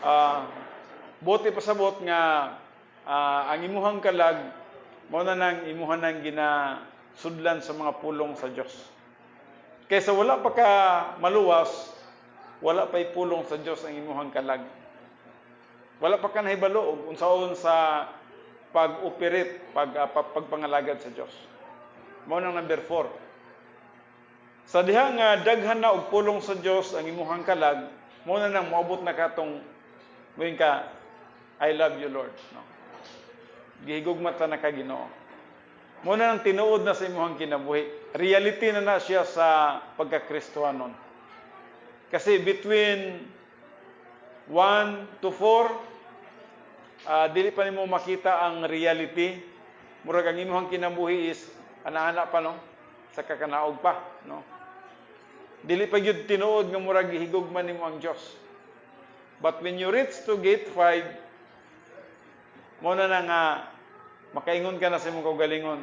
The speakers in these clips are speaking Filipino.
Ah, buti pasabot nga ang imuhang kalag mao na nang imuhan nang ginasudlan sa mga pulong sa Dios. Kaysa wala pa ka maluwas, wala pa'y pulong sa Dios ang imuhang kalag. Wala pa ka nahibalo og unsaon sa pag-operate, pagpangalagad sa Dios. Mao nang number 4. Sa diha nga daghan na og pulong sa Dios ang imuhang kalag, mao na nang moabot na katong moing ka I love you Lord, no. Gihigugmat na ka Ginoo. Mao na nang tinuod na sa imuhang kinabuhi. Reality na siya sa pagka-Kristohanon. Kasi between 1 to 4, dili pa nimo makita ang reality. Murag ang imuhang kinabuhi is ana-ana pa, no, sa kakanaog pa, no. Dili pa gyud tinuod nga murag gihigugman nimo ang Dios. But when you reach to gate 5, mo na nga makaingon ka na sa imong kaugalingon,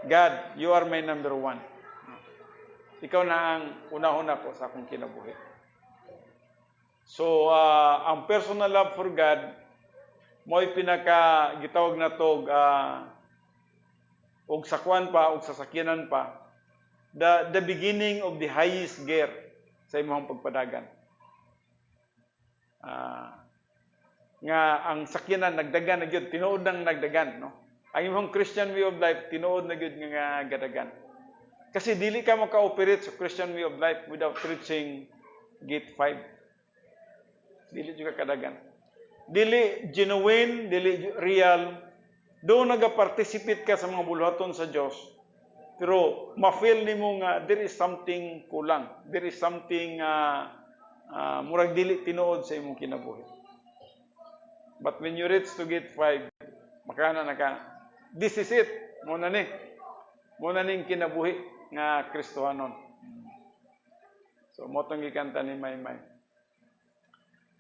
God, you are my number 1. Ikaw na ang unahon ako sa akong kinabuhi. So, ang personal love for God, mo'y pinaka gitawag na to og sakwan pa, og sasakyanan pa, the beginning of the highest gear sa imong pagpadagan. Nga ang sakyanan nagdagan na gyud, tinuod nang nagdagan, no. Ang imong Christian way of life tinuod na gyud nga gadagan. Kasi dili ka maka-operate sa Christian way of life without reaching gate 5. Dili juga kadagan. Dili genuine, dili real. Do naga-participate ka sa mga buluhaton sa Dios. Pero ma-feel nimo nga there is something kulang. There is something murag dili tinuod sa imong kinabuhi. But when you reach to gate 5, makana na ka, this is it. Muna ni. Muna ning kinabuhi nga Kristohanon. So, motong gikanta ni Maymay.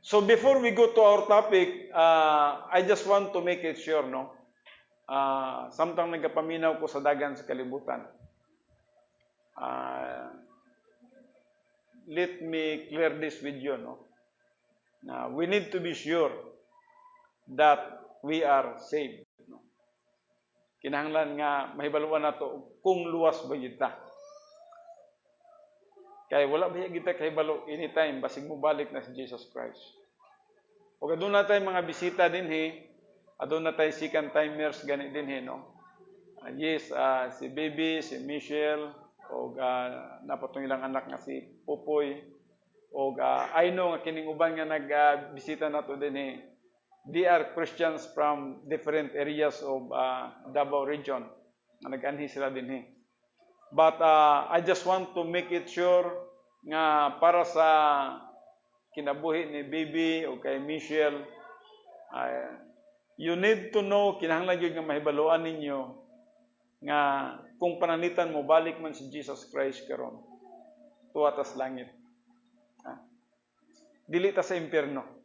So, before we go to our topic, I just want to make it sure, no? Samtang nagapaminaw ko sa dagan sa kalibutan. Let me clear this with you, no? We need to be sure that we are saved. No? Kinahanglan nga mahibaluan nato kung luwas ba kita. Kaya wala ba kita kahibalo anytime basig mo balik na si Jesus Christ. O adun na tayo mga bisita din adun na tayo second timers gani din no. Yes, si Baby, si Michelle, o napatong ilang anak nga si Pupoy, o I know nga kining uban nga nagbisita nato din they are Christians from different areas of Davao region. Nag-anhi sila din But I just want to make it sure nga para sa kinabuhi ni Baby o kay Michelle, you need to know, kinahanglan yun nga mahibaluan ninyo nga kung pananitan mo, balik man si Jesus Christ karon tuwa tas langit. Dili ta sa impyerno.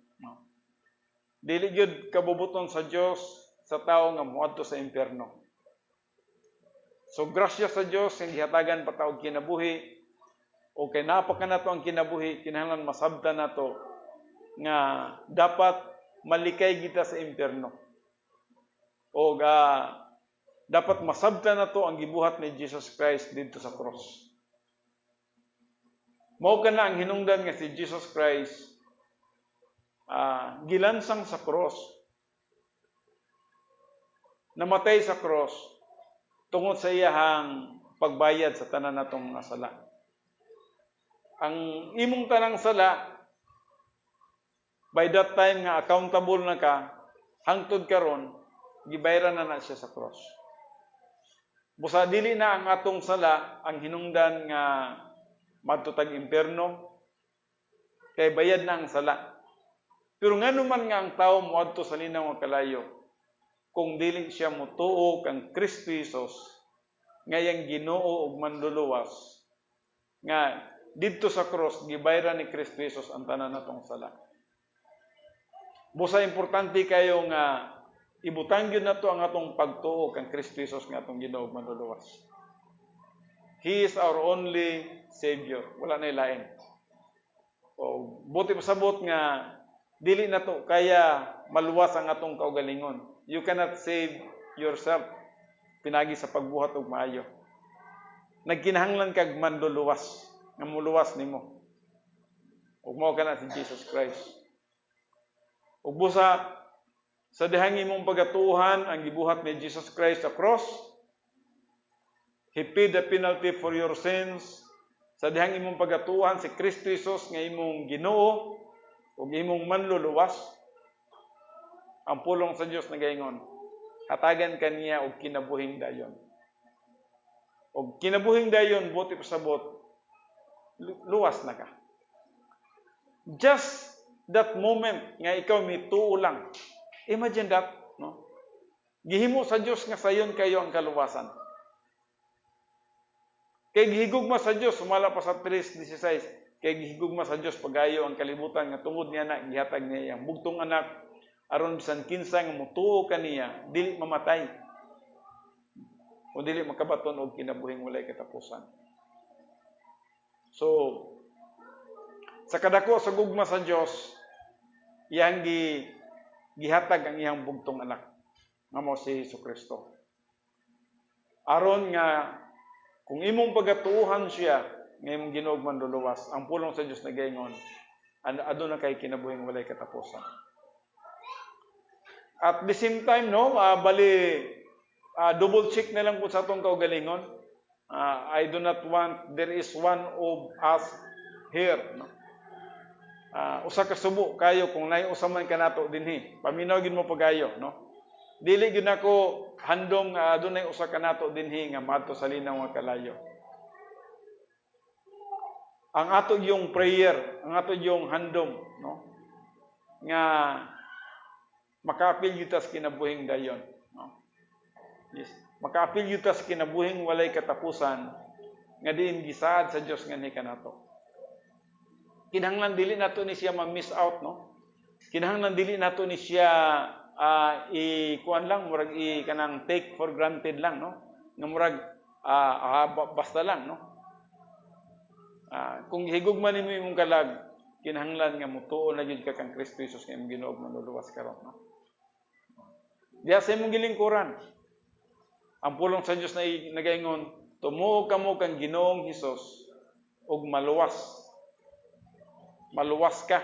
Dili gyud kabubuton sa Dios sa tawo nga moadto sa impyerno. So grasya sa Dios nga gihatagan pa taog kinabuhi o kay napaka nato ang kinabuhi, kinahanglan masabtan nato nga dapat malikay kita sa impyerno. O dapat masabtan nato ang gibuhat ni Jesus Christ dito sa cross. Mao kana ang hinungdan nga si Jesus Christ gilansang sa cross, namatay sa cross tungod sa iyahang pagbayad sa tanan natong sala. Ang imong tanang sala, by that time nga accountable na ka, hangtod karon gibayaran na siya sa cross. Busa dili na ang atong sala ang hinungdan nga madto tag impyerno, kay bayad na ang sala. Pero ngano man nga ang tao moadto sa linaw nga kalayo, kung dili siya motuo kang Kristo Jesus, nga yang Ginoo ug manluluwas, nga didto sa cross gibayran ni Kristo Jesus ang tanan natong sala. Busa importante kayo nga ibutang gyud nato ang atong pagtuo kang Kristo Jesus nga atong Ginoo ug manluluwas. He is our only Savior, wala na ilain. O buti pasabot nga dili na to kaya maluwas ang atong kaugalingon. You cannot save yourself pinagi sa pagbuhat og maayo. Nagkinahanglan kag manluluwas, nga muluwas nimo. Ug mao kana si Jesus Christ. Ug busa sa dihang imong pagatuhan ang gibuhat ni Jesus Christ sa cross, He paid the penalty for your sins. Sa dihang imong pagatuhan si Kristo Jesus nga imong Ginoo ug imong manluluwas, ang pulong sa Dios nagaingon, hatagan kaniya og kinabuhing dayon. Og kinabuhing dayon buti pasabot luwas na ka. Just that moment nga ikaw mituo lang. Imagine that, no? Gihimo sa Dios nga sayon kayo ang kaluwasan. Kay gihigugma sa Dios sumala pa sa 3:16, kay gihigugma sa Dios pagayo ang kalibutan nga tungod niya na gihatag niya ang bugtong anak aron bisan kinsa nga motuo kaniya dili mamatay o dili makabaton og kinabuhing walay katapusan. So sa kadako sa gugma sa Dios, iyang gihatag ang iyang bugtong anak nga mao si Jesucristo. Aron nga kung imong pagatuuhan siya nga imong Ginoo manluluwas, ang pulong sa Dios nagaingon aduna kay kinabuhing walay katapusan. At the same time, no, double check na lang po sa atong kaugalingon. I do not want, there is one of us here, no? Usa ka subo kayo kung nay usa man kanato dinhi. Paminaw gid mo pagayo, no? Dili gyud nako handom nga adunay usa kanato dinhi nga madto sa linaw nga kalayo. Ang ato yung prayer, ang ato yung handom, no? Nga makaapil yutas kinabuhing dayon, no? Yes, makaapil yutas kinabuhing walay katapusan nga diin gisaad sa Dios nga ni kanato. Kinahanglan dili nato ni siya ma-miss out, no? Kinahanglan dili nato ni siya kuan lang murag kanang take for granted lang, no? Nga murag basta lang, no? Kung higugman nimo imong kalag, kinahanglan nga mutuo na gyud ka kang Kristo Jesus nga imong Ginoo manluluwas karon, no? Diya sa imong gilingkuran, ang pulong sa Dios na nagaingon, tumuo kamo kang Ginoong Hesus ug maluwas. Maluwas ka,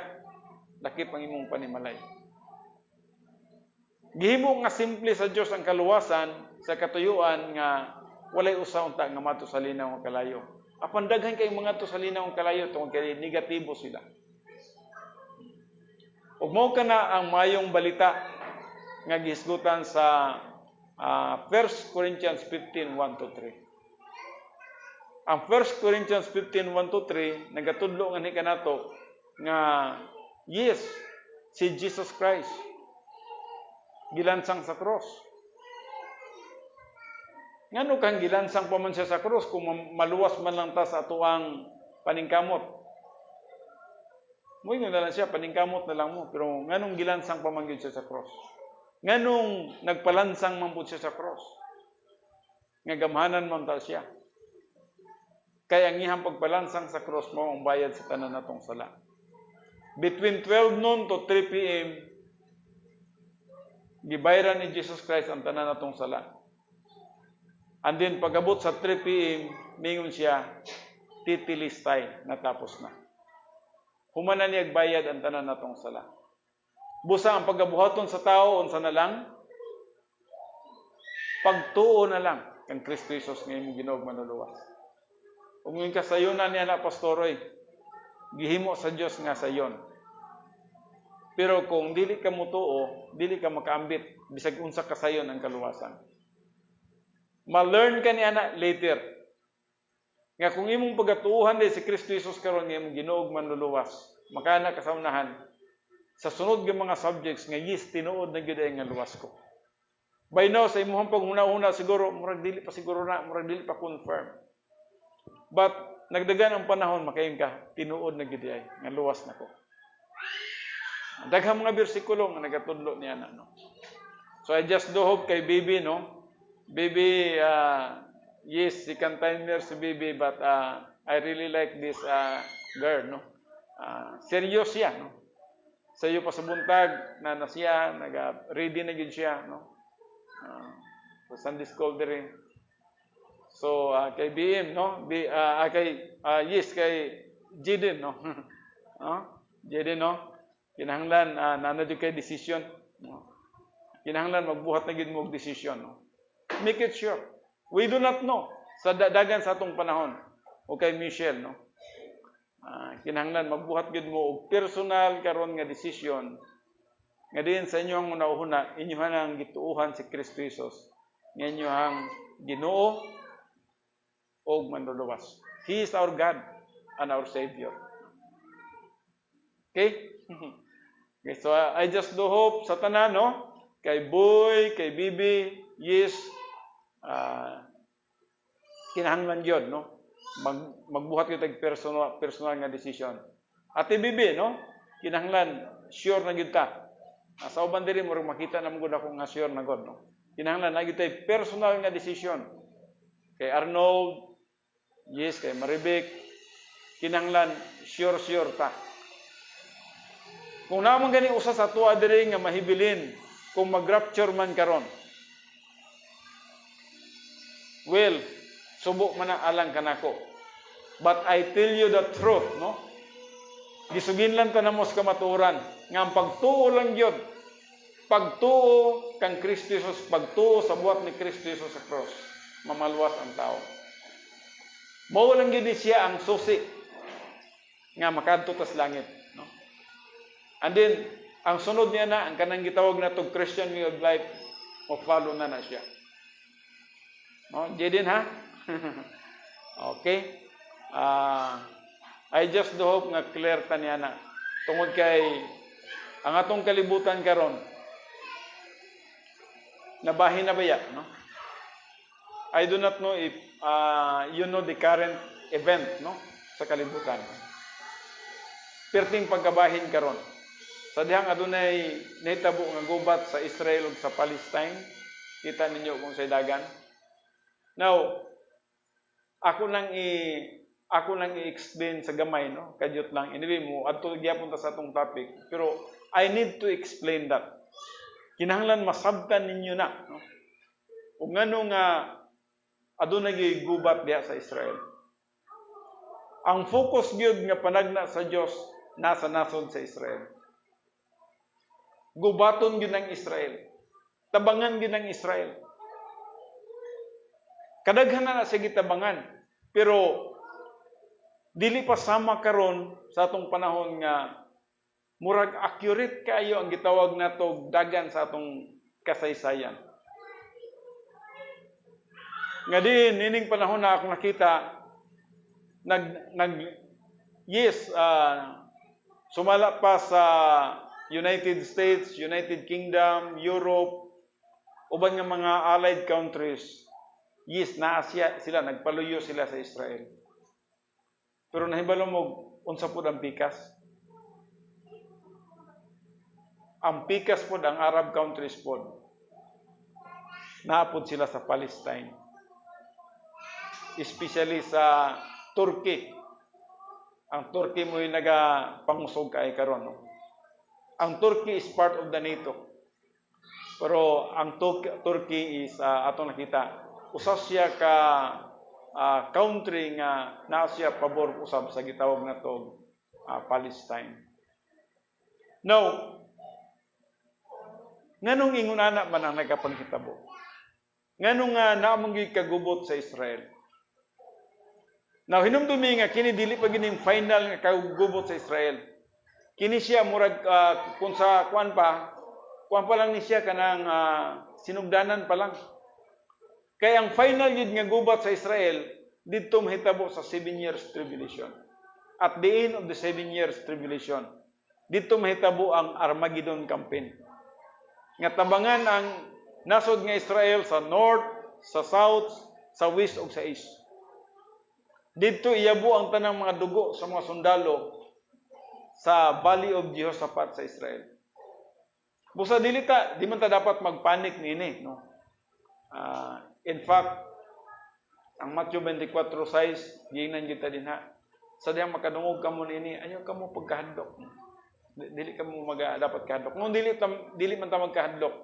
lakip ang imong panimalay. Gihimo nga simple sa Dios ang kaluwasan sa katuyuan nga walay usa unta nga madto sa linaw nga kalayo. Apan daghan kay mga to sa linaw nga kalayo tungod kay negatibo sila. Ug mao kana ang mayong balita nga gihisgutan sa 1 Corinthians 15:1-3. Ang 1 Corinthians 15:1-3 nagatudlo nga ni kanato nga yes, si Jesus Christ gilansang sa cross. Ngano kang gilansang pa man siya sa cross kung maluwas man lang ta sa atuang paningkamot? Moingon na lang siya, paningkamot na lang mo, pero nganong gilansang pa man gyud siya sa cross? Nganong nagpalansang man pud siya sa cross? Nga gamhanan man ta siya. Kaya ang iyang pagpalansang sa cross mo ang bayad sa tanan natong sala. Between 12 noon to 3 p.m., gibayaran ni Jesus Christ ang tanan natong sala. And then pagabot sa 3 p.m., mingon siya, titilistay, natapos na. Humanan niya bayad ang tanan natong sala. Busa ang pagabuhaton sa tao, unsa na lang? Pagtuo na lang kang Kristo Jesus nga imong Ginoo manluluwas. Ug yung kasayunan niya na pastoroy, gihimo sa Dios nga sayon. Pero kung dili ka mutuo, dili ka makaambit bisag unsa kasayon ang kaluwasan. Ma-learn ka niya na later. Nga kung imong pagatuuhan di si Kristo Jesus karon nga imong Ginoo manluluwas, makana kasaunahan sa sunod nga mga subjects nga yes tinuod na gyud nga luwas ko. By now sa imong paghuna-una siguro murag dili pa siguro na, murag dili pa confirm. But nagdagan ang panahon makayon ka tinuod na gyud nga luwas nako. Daghang mga bersikulo nga nagatudlo niya na, no. So I just do hope kay Bibi, no. Bibi, yes, si Cantainer si Bibi, but I really like this girl, no. Serious siya, no. sa iyo pa sa buntag na siya ready na gyud siya, no? Sa Sunday school diri. So kay BM, no? Kay Jaden, no? Jaden, no? Kinahanglan nanadyo kay decision, no? Kinahanglan magbuhat na gyud mo og decision, no? Make it sure. We do not know sa dagan sa atong panahon. O kay Michelle, no? Kinahanglan magbuhat gyud mo og personal karon nga decision nga diin sa inyong unahuna inyohan ang gituuhan si Kristo Jesus nga inyohang Ginoo og manluluwas. He is our God and our Savior. Okay? Okay, so I just do hope sa tanan, no? Kay Boy, kay Bibi, yes, kinahanglan yun, no? Magbuhat yung personal nga decision. Ate Bibi, no? Kinahanglan, sure na yun ta. Sa uban diri mo makita na mga ako nga sure na God, no? Kinahanglan na yun tayo personal nga decision. Kay Arnold, yes, kay Maribek, kinahanglan, sure ta. Kung naman gani usa sa tuwa diri nga mahibilin kung mag-rapture man karon. Well, subo man ang alang kanako. But I tell you the truth, no? Gisugin lang ta namos kamatuoran nga ang pagtuo lang gyud. Pagtuo kang Kristo Jesus, pagtuo sa buhat ni Kristo Jesus sa cross, mamalwas ang tao. Mao lang gyud siya ang susi nga makadto tas langit, no? And then, ang sunod niya na, ang kanang gitawag na itong Christian way of life, follow na siya. No? Jaden, ha? Okay? I just do hope nga clear ta niya na. Tungod kay, ang atong kalibutan karon nabahin na ba ya? No? I do not know if you know the current event, no? Sa kalibutan. Perting pagkabahin karon. Sa dihang adunay nahitabo nga gubat sa Israel ug sa Palestine, kita ninyo kung sa dagan. Now, ako nang i-explain sa gamay, no? Kadyot lang. Anyway mo adto gyapon ta sa atong topic, pero I need to explain that. Kinahanglan masabtan ninyo na, no? Ug ngano nga adunay gubat diha sa Israel. Ang focus gyud nga panagna sa Dios nasa nasod sa Israel. Gubaton gyud ng Israel. Tabangan gyud ng Israel. Kadaghan na sa gitabangan, pero dili pa sama karon sa atong panahon nga murag accurate kaayo ang gitawag nato dagan sa atong kasaysayan. Nga din nining panahon na ako nakita sumala pa sa United States, United Kingdom, Europe, uban nga mga allied countries. Yes, na Asia sila, nagpaluyo sila sa Israel. Pero nahibalo mo, unsa po ang pikas? Ang pikas po, ang Arab countries po, naapod sila sa Palestine. Especially sa Turkey. Ang Turkey mo yung nagapangusog kaay karon, no? Ang Turkey is part of the NATO. Pero ang Turkey is atong nakita, usa siya ka country nga naa siya pabor usab sa gitawag nato Palestine. Now, nganong ingunana man ang nagapanghitabo? Nganong nga naamong kagubot sa Israel? Now, hinumdumi nga kini dili pa gining final nga kagubot sa Israel. Kini siya murag kung sa kuan pa lang ni siya kanang sinugdanan pa lang. Kaya ang final yun nga gubat sa Israel didto mahitabo sa 7 years tribulation. At the end of the 7 years tribulation, didto mahitabo ang Armageddon campaign. Nga tabangan ang nasod nga Israel sa north, sa south, sa west ug sa east. Didto iyabo ang tanang mga dugo sa mga sundalo sa Valley of Jehoshaphat sa Israel. Busa di man ta dapat magpanik nini, no? In fact, ang Matthew 24:6, giingnan kita dinha. Sa diyang makadungog kamo nini, ayaw kamo pagkahadlok. Dili ka mo dapat kahadlok. Kung dili man ta magkahadlok,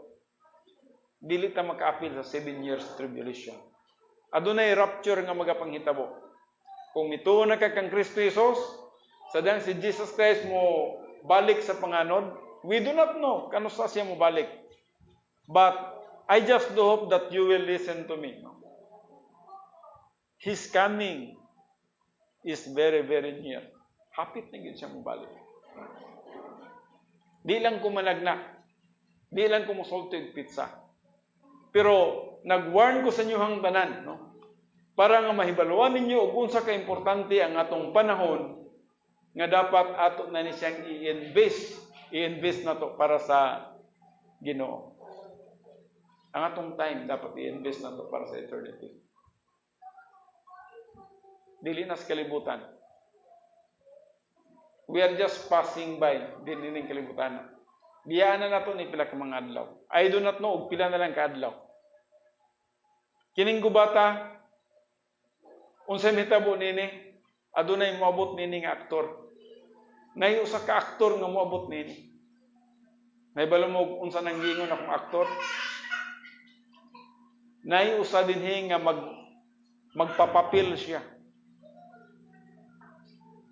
dili ta maka-appeal sa 7 years tribulation. Adunay rapture nga magapanghitabo. Kung mituon na ka kang Kristo Jesus, sadang si Jesus Christ mo balik sa panganod, we do not know kano sa siya mo balik. But I just do hope that you will listen to me. His coming is very, very near. Hapit na gid siya mo balik. Di lang ko managna. Di lang ko musulto yung pizza. Pero nag-warn ko sa inyo hang tanan, no? Para nga mahibaluan ninyo kung unsa ka importante ang atong panahon nga dapat ato na ni siyang i-invest na to para sa Ginoo. Ang atong time dapat i-invest na to para sa eternity. Dili na sa kalibutan. We are just passing by din ning kalibutan. Biyaan na nato ni pila ka mga adlaw. I do not know pila na lang ka adlaw. Kining gubata unsay mitabo nini adunay moabot nini nga aktor. Nay usa ka aktor nga moabot nini. Nay balumog unsa nang giingon akong aktor? Nay usa dinhi nga magpapapil siya.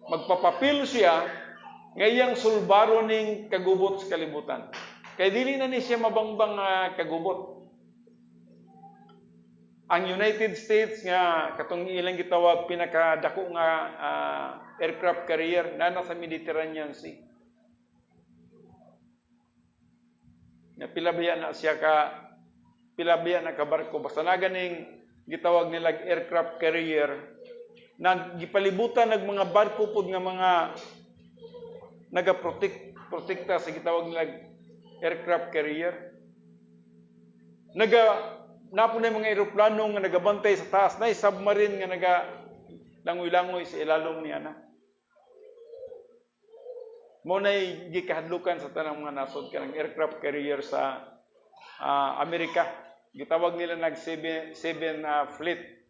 Magpapapil siya ngayang sulbaro ning kagubot sa kalibutan. Kay dili na ni siya mabangbang kagubot. Ang United States nga katong ilang gitawag pinakadako nga aircraft carrier na nasa Mediterranean Sea. Na pilabaya na ka barko basta na ganing gitawag nila aircraft carrier. Nagipalibutan ng mga barko pod nga mga protekta sa gitawag nila aircraft carrier. Napo na mga eroplano nga nagabantay sa taas, na submarine nga langoy-langoy sa ilalom niya na. Mo na gikahadlukan sa tanang mga nasod kanang aircraft carrier sa Amerika. Gitawag nila nag 7 fleet.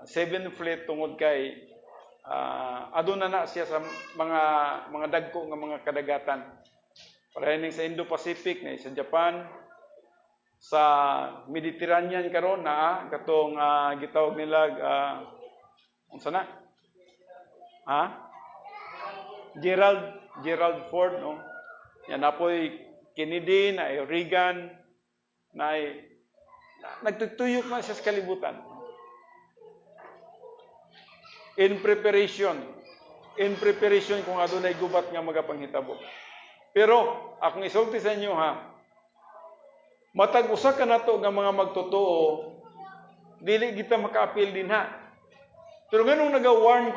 7 fleet tungod kay aduna na siya sa mga dagko nga mga kadagatan. Parehaning sa Indo-Pacific na sa Japan, sa Mediterranean karon na katong gitawag nila unsa na? Gerald Ford, no? Yan apoy Kennedy na Reagan na nagtutuyok na siya sa kalibutan. In preparation kung adunay gubat nga magapanghitabo. Pero akong isulti sa inyo matag usa ka nato nga mga magtotoo, dili kita maka-appeal din Pero nganong naga-warn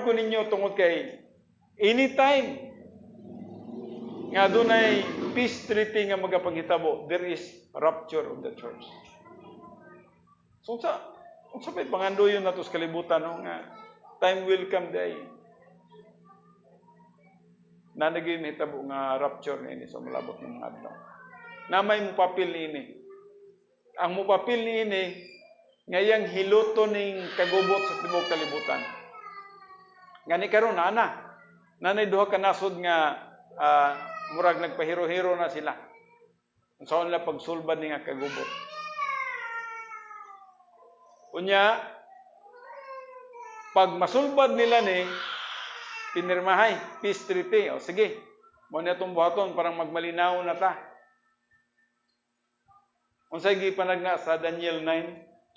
ko ninyo tungod kay anytime nga adunay peace treaty nga magapanghitabo, there is rapture of the church. So unsa may pangandoyon nato sa kalibutan nga time will come day na nagihitabo nga rapture niini sa malabot ng mga adlaw. Na may mupapil niini. Ang mupapil niini ngayang hiluto ning kagubot sa tibuok kalibutan. Ngani karon nanay duha ka nasod nga murag nagpahiro-hiro na sila. Unsa nila pagsulbad ni nga kagubot. Unya, pag masulbad nila ni, pinirmahay, peace treaty. O sige, mo na itong buhaton, parang magmalinaw na ta. Unsay gipanagna sa Daniel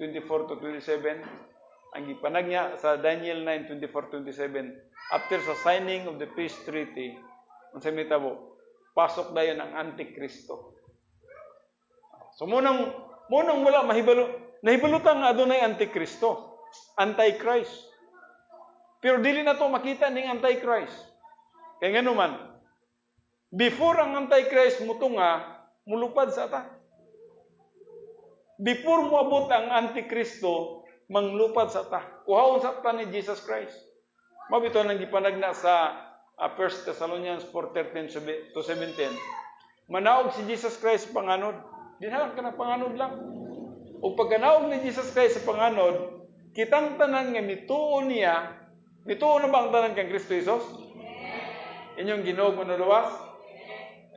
9:24-27, ang gipanagna sa Daniel 9:24-27, after sa signing of the peace treaty, unsay mitabo, pasok dayon ang Antikristo. So munang wala mahibalo. Nahibalutan nga adunay Antikristo, Antichrist. Pero dili na to makita ning Antichrist. Kaya nga naman, before ang Antichrist mutunga, mulupad sa ata. Before moabot ang Antikristo, manglupad sa ata. Kuhaon sa ata ni Jesus Christ. Mabito nang gipanagna sa 1 Thessalonians 4:13-17. Manaog si Jesus Christ panganod. Dinhalang ka na panganod lang. O pagkanaog ni Jesus Christ sa panganod, kitang tanan nga mituon niya, mituon na ba ang tanan kang Kristo Jesus? Inyong Ginoo manuluwas?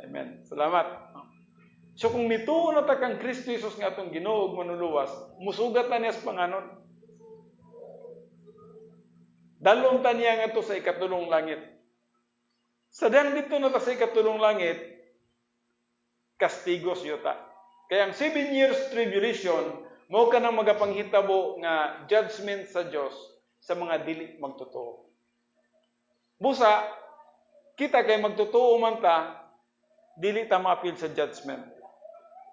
Amen. Salamat. So kung mituo na ta kang Kristo Jesus nga atong Ginoo manuluwas, musugat na niya sa panganon. Dalong ta niya nga to sa ikatulong langit. Sadang dito na ta sa ikatulong langit, kastigos yuta. Kaya ang 7 years tribulation, mao ka nang magapanghitabo nga judgment sa Dios sa mga dili magtotoo. Busa, kita kay magtotoo man ta, dili ta ma-appeal sa judgment.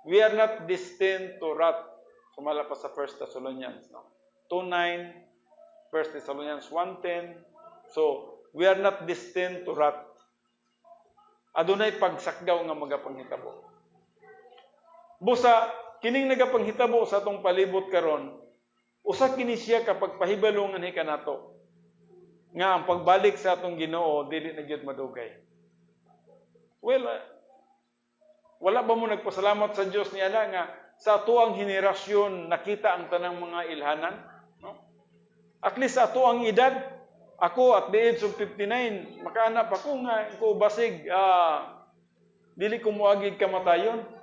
We are not destined to wrath. Sumala pa sa 1 Thessalonians, no? 2:9, 1 Thessalonians 1:10. So, we are not destined to wrath. Adunay pagsakdaw nga magapanghitabo. Busa, kining nagapanghitabo sa atong palibot karon, usa kini siya kapag pahibalungan hi kanato nga ang pagbalik sa atong Ginoo dili na gyud madugay. Well, wala ba mo nagpasalamat sa Dios niya na nga sa atuang henerasyon nakita ang tanang mga ilhanan, no? At least sa atuang edad, ako at the age of 59, makaanap ako nga ko basig dili ko moagid kamatayon.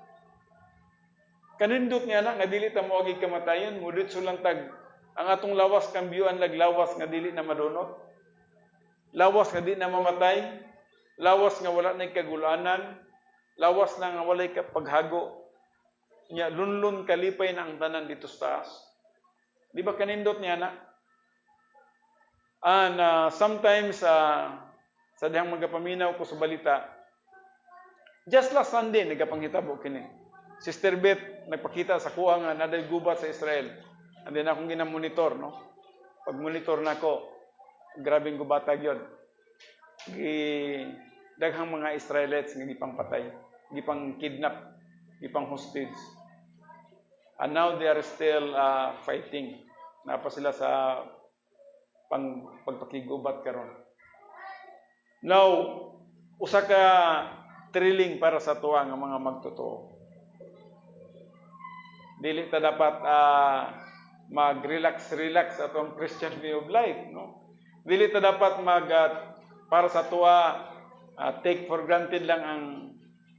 Kanindot niya na nga dili ta moagid kamatayon, mudot sulang tag ang atong lawas kambyuan laglawas nga dili na madunot. Lawas nga di na mamatay, lawas nga wala na kagulanan, lawas na nga walay ka paghago. Nya lunlun kalipay na ang tanan dito sa taas. Di ba kanindot niya na? And sometimes sa dihang magapaminaw ko sa balita, just last Sunday nagapanghitabo kini. Sister Beth nagpakita sa kuha nga naday gubat sa Israel. And then akong ginamonitor, no? Pag monitor nako, grabing gubatag yun. Daghang mga Israelites nga gipang patay, gipang kidnap, gipang hostage. And now they are still fighting. Napa sila sa pagpakigubat karon. Now, usa ka thrilling para sa tuwa nga mga magtotoo. Dili ta dapat mag-relax atong Christian way of life, no? Dili ta dapat para sa tuwa take for granted lang ang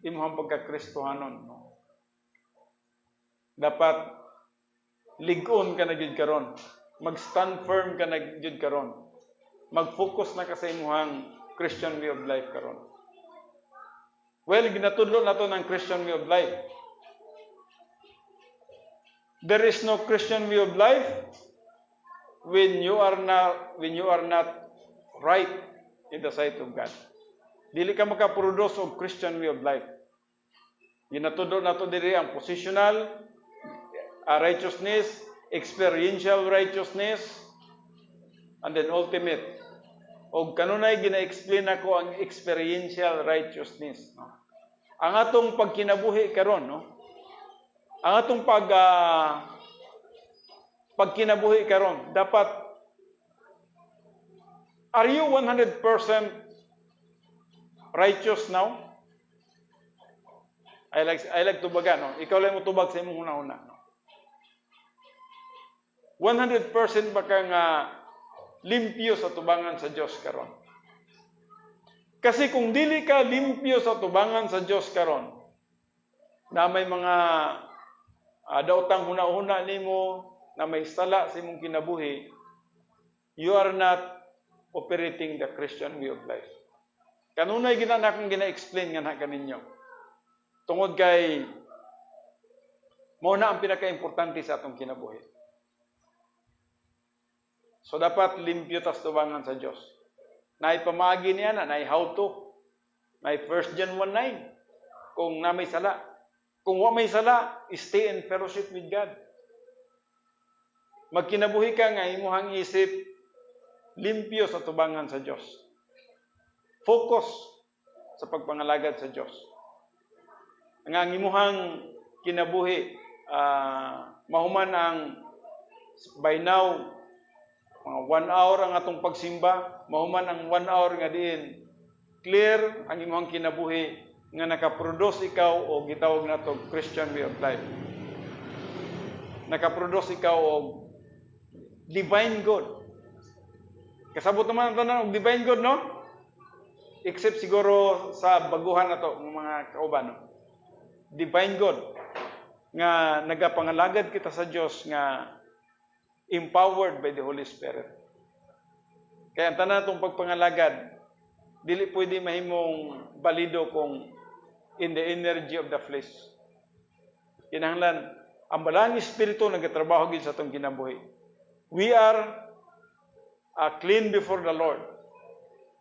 imong pagka-Kristohanon, no? Dapat lig-on ka na gyud karon. Mag-stand firm ka na gyud karon. Mag-focus na ka sa imong Christian way of life karon. Well, ginatudlo nato ng Christian way of life. There is no Christian way of life when you are not right in the sight of God. Dili ka makaproduce og Christian way of life. Ginatudlo nato diri ang positional righteousness, experiential righteousness, and then ultimate. Og kanunay gina-explain ako ang experiential righteousness, no? Ang atong pagkinabuhi karon, no? Ang atong pagkinabuhi karon, dapat are you 100% righteous now? I like tubaga, no? Ikaw lang mo tubag sa imong una-una, no? 100% ba kang limpyo sa tubangan sa Dios karon? Kasi kung dili ka limpyo sa tubangan sa Dios karon, na may mga daotang huna-huna nimo, na may sala sa imong kinabuhi, you are not operating the Christian way of life. Kanunay akong gina-explain nga na kaninyo. Tungod kay mao na ang pinaka-importante sa atong kinabuhi. So dapat limpyo tas tubangan sa Dios. Naay pamaagi niya na, naay how to. Naay 1 John 1:9. Kung na may sala. Kung wa may sala, stay in fellowship with God. Magkinabuhi ka nga imuhang isip limpyo sa tubangan sa Dios. Focus sa pagpangalagad sa Dios. Ang imuhang kinabuhi mahuman ang by now mga 1 hour ang atong pagsimba, mahuman ang 1 hour nga diin clear ang imong kinabuhi nga nakaproduce ikaw o gitawag nato Christian way of life. Nakaproduce ikaw og divine good. Kasabot naman ang tanan og divine good, no? except siguro sa baguhan na to, mga kauban, no? Divine God, nga nagapangalagad kita sa Diyos, nga empowered by the Holy Spirit. Kaya ang tanan itong pagpangalagad, dili pwede mahimong balido kung in the energy of the flesh. Kinahanglan, ang balang espiritu nagatrabaho gid sa atong kinabuhi. We are clean before the Lord.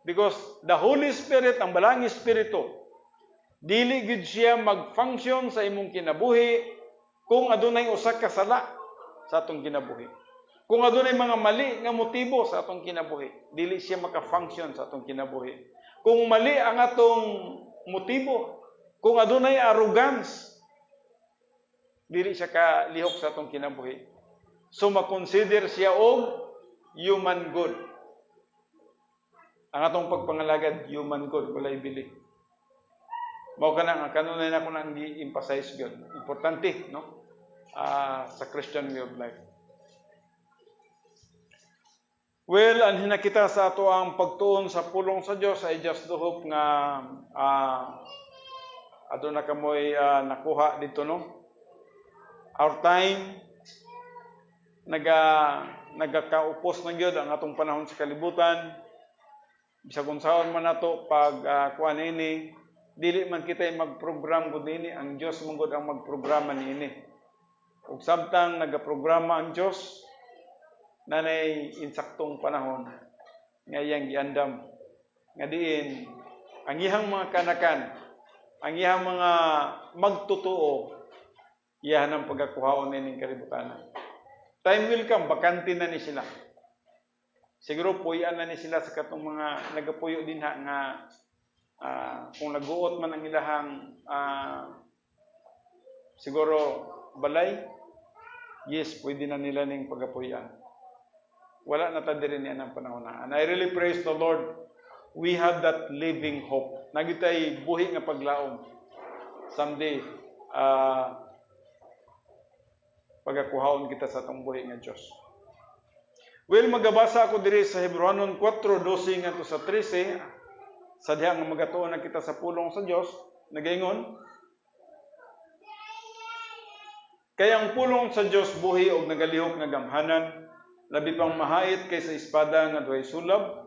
Because the Holy Spirit, ang balang espiritu, dili gid siya mag-function sa imong kinabuhi kung adunay usa ka sala sa atong kinabuhi. Kung adunay mga mali nga motibo sa atong kinabuhi, dili siya maka-function sa atong kinabuhi. Kung mali ang atong motibo, kung adunay arrogance, dili siya kalihok sa atong kinabuhi. So makonsider siya og human good. Ang atong pagpangalagad, human good, walay bili. Mao kanang kanunay na ko nang gi-emphasize gyud. Importante, no? Sa Christian way of life. Well, anhin na kita sa ato ang pagtuon sa pulong sa Dios. I just do hope nga ato na kamoy nakuha dito, no? Our time nagakaupos na gyud ang atong panahon sa kalibutan. Bisag unsaon man nato pag kuan ini, dili man kita magprogram gud ini, ang Dios man gud ang magprograma niini. Ug samtang nagaprograma ang Dios, nanay insaktong panahon nga iyang giandam nga diin ang iyang mga kanakan, ang iyang mga magtutuo, iyahan ang pagkakuhaon nining kalibutan. Time will come, bakante na ni sila. Siguro puyan na ni sila sa katong mga nagapuyo din nga kung naguot man ang ilahang siguro balay, yes, pwede na nila ning pagapuyan. Wala na ta diri niya ng panahon na. And I really praise the Lord. We have that living hope. Nagitay buhi nga paglaom. Someday, pagakuhaon kita sa atong buhi nga Dios. Well, magabasa ako diri sa Hebrewanon 4:12 ngadto sa 13. Sa diha nga magatuon na kita sa pulong sa Dios, nagaingon, kaya ang pulong sa Dios buhi og nagalihok nga gamhanan, labi pang mahait kaysa espada nga duhay sulab,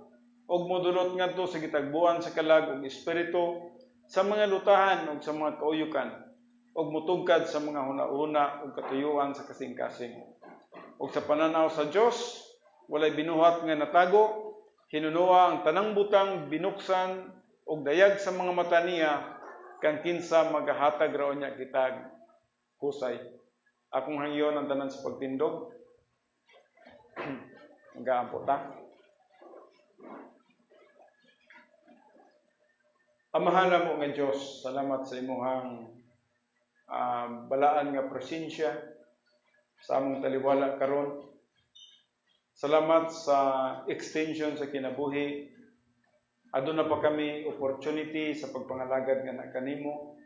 og modulot ngadto sa gitagbuan sa kalag ug espiritu, sa mga lutahan ug sa mga kauyukan, ug mutugkad sa mga hunahuna ug katuyuan sa kasing-kasing. Ug sa pananaw sa Dios, walay binuhat nga natago, hinunoa ang tanang butang binuksan ug dayag sa mga mata niya, kang kinsa magahatag raw niya kitag husay. Akong hangyon ang tanan sa pagtindog. Magaampo ta. Amahan mo nga Dios, salamat sa imuhang balaan nga presensya sa among taliwala karon. Salamat sa extension sa kinabuhi. Aduna pa kami opportunity sa pagpangalagad nga nakanimo.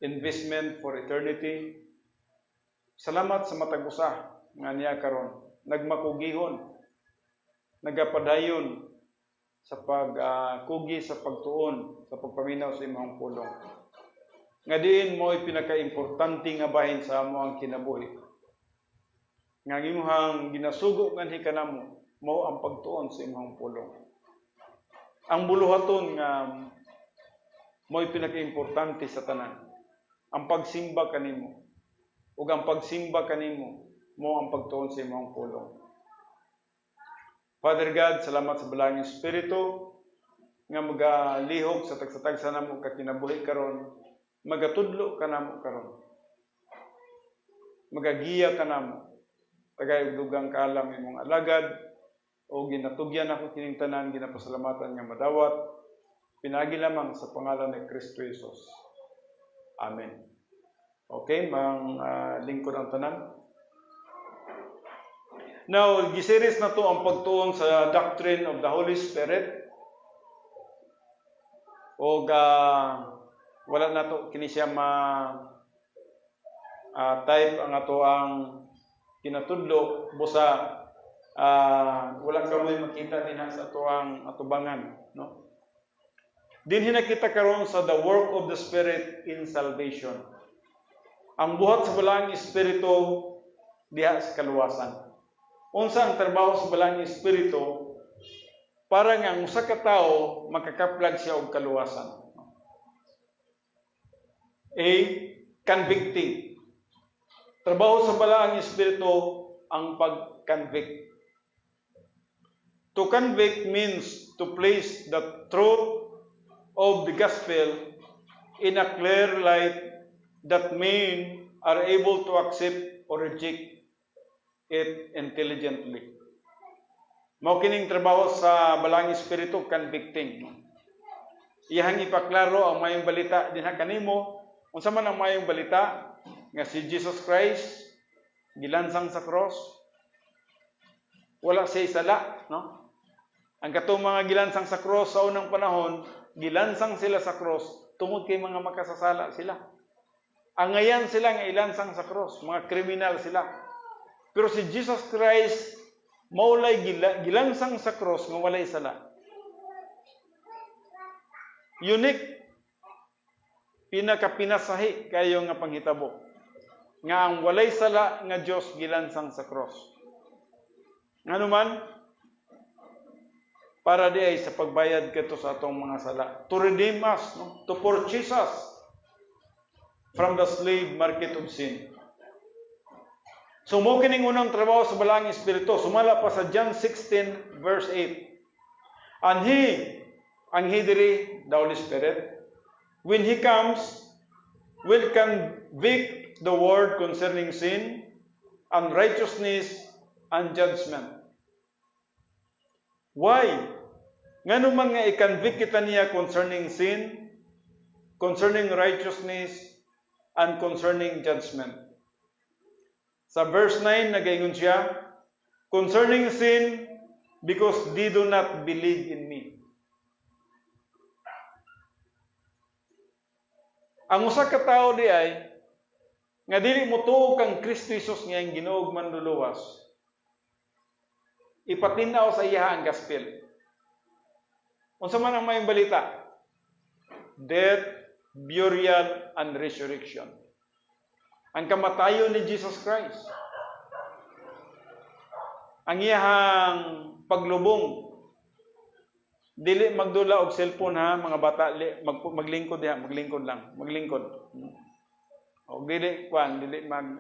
Investment for eternity. Salamat sa matag usa nga niya karon. Nagmakugihon, nagapadayon sa pagkugi sa pagtuon, sa pagpaminaw sa imong pulong. Nga diin mo pinaka-importante nga bahin sa amo ang kinabuhi. Nga imuhang ginasugo nganhi kanamo mao ang pagtuon sa imong pulong. Ang buluhaton nga mo pinaka-importante sa tanan, ang pagsimba kanimo. Ug ang pagsimba kanimo mo ang pagtuon sa imong pulong. Father God, salamat sa balang Espiritu nga magalihok sa tagsatagsa namo ka kinabuhi karon, magatudlo ka namo karon. Magagiya ka namo. Tagay dugang kaalam imong alagad o ginatugyan ako kining tanan, ginapasalamatan nga madawat. Pinagi lamang sa pangalan ni Kristo Jesus. Amen. Okay, mang lingkod ang tanan. Now, giseries na to ang pagtuon sa doctrine of the Holy Spirit. O wala na to kini siya type ang ato ang kinatudlo busa wala ka may makita din sa ato ang atubangan, no? Dinhi na kita karon sa the work of the Spirit in salvation. Ang buhat sa balang Espiritu diha sa kaluwasan. Unsa ang trabaho sa balang Espiritu para nga ang usa ka tawo makakaplag siya og kaluwasan. A. Convicting. Trabaho sa balang Espiritu ang pag-convict. To convict means to place the truth of the gospel in a clear light that men are able to accept or reject it intelligently. Mao kining trabaho sa balang Espiritu, convicting. Iyang ipaklaro ang mayong balita dinha kanimo. Unsa man ang mayong balita nga si Jesus Christ gilansang sa cross. Wala siya sala, no? Ang katong mga gilansang sa cross sa unang panahon, gilansang sila sa cross tungod kay mga makasasala sila. Angayan sila nga ilansang sa cross, mga kriminal sila. Pero si Jesus Christ maulay gilansang sa cross nga walay sala. Unique, pinakapinasahi kayo nga panghitabo nga ang walay sala nga Dios gilansang sa cross. Ngano man para di ay sa pagbayad kadto sa atong mga sala, to redeem us, no? To purchase us from the slave market of sin. So mo kining unang trabaho sa balang Espiritu, sumala pa sa John 16 verse 8. And ang he diri, the Holy Spirit, when he comes, will convict the world concerning sin, unrighteousness, and judgment. Why? Ngano man nga i-convict kita niya concerning sin, concerning righteousness, and concerning judgment. Sa verse 9, nagaingon siya, concerning sin, because they do not believe in me. Ang usa ka tawo di ay nga dili mo tuo kang Kristo Jesus nga ang Ginoo manluluwas. Ipatinaw sa iya ang gospel. Unsa man ang mayong balita? Death, burial, and resurrection. Ang kamatayon ni Jesus Christ. Ang iyang paglubong. Dili magdula og cellphone ha, mga bata, maglingkod diha, maglingkod lang, maglingkod. Og dili mag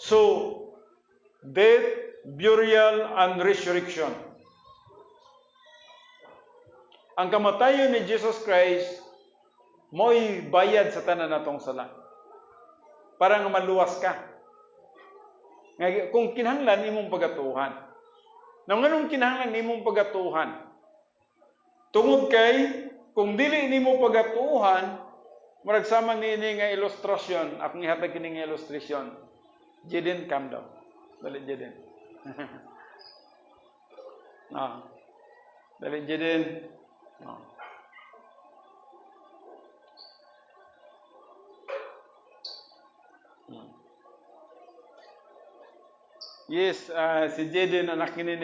So, death, burial, and resurrection. Ang kamatayon ni Jesus Christ mo'y bayad sa tanan natong sala. Para nga maluwas ka. Kung kinahanglan imong pagatuhan. Nang anong kinahanglan imong pagatuhan? Tungod kay kung dili nimo pagatuhan, murag sama nini nga ilustrasyon, akong ihatag kini nga ilustrasyon. Jaden, calm down. Dali, Jaden. Dali, Jaden. Yes, si Jaden, anak ni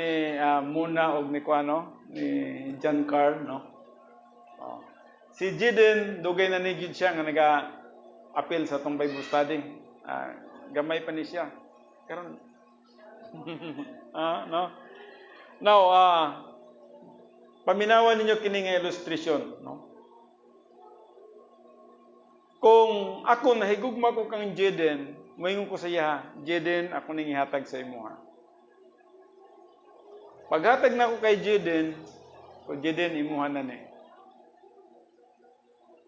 Muna og ni Kuano, ni John Carl, no? Si Jaden, dugay na ni Gid siya nga naga-appeal sa tong Bible study. Gamay pa ni siya. Karon no? Now, paminawan ninyo kini nga illustration, no? Kung ako nahigugma ko kang Jaden, moingon ko sa iya, Jaden, ako ning ihatag sa imo ha. Paghatag na ko kay Jaden, ko Jaden imuha na ni.